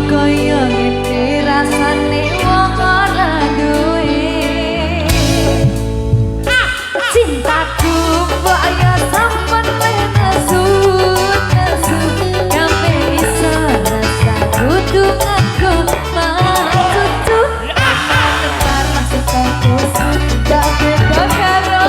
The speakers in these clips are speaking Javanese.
kaya ngene rasane wong ora duwe cintaku kok ya sampeyan nesu nesu kabeh iso rasa kudu aku maksudku karena sukaku sudah beda karo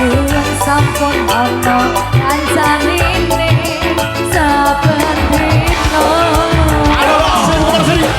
hatimu sampun ana kancanine saben dina ora masuk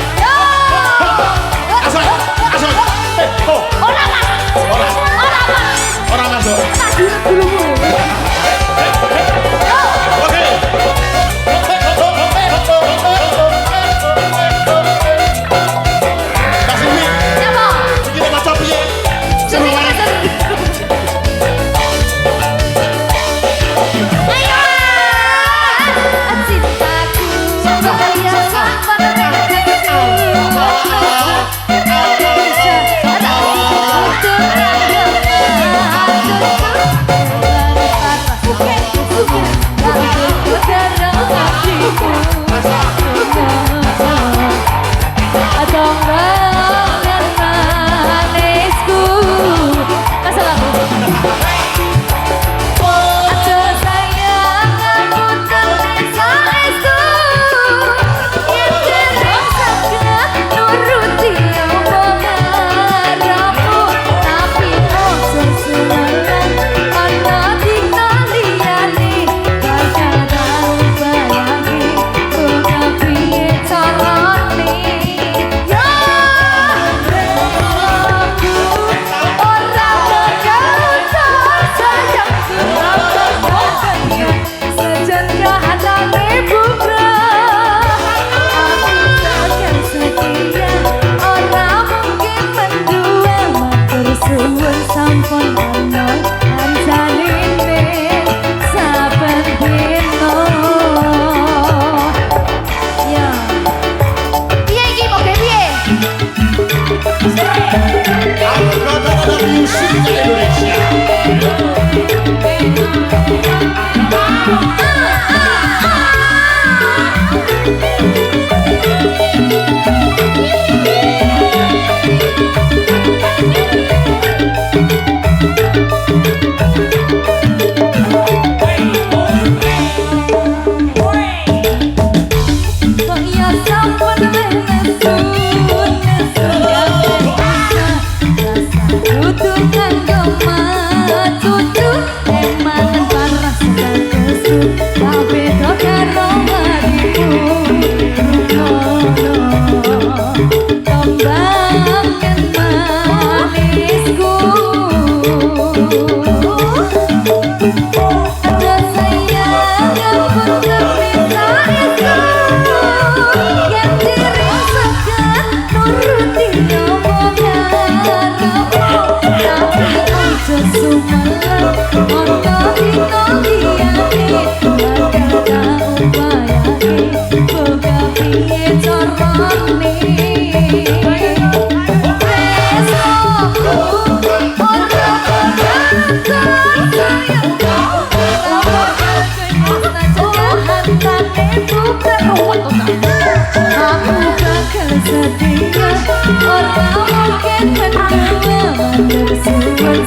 sampun ana kancanine saben dina ya piye iki kok piye Algodono musik Indonesia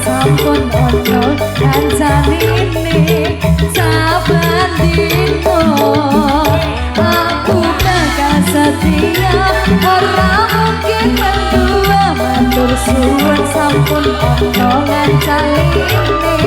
sampun ana kancanine saben dina aku bakal setia ora mungkin mendua matur suwun sampun ana kancanine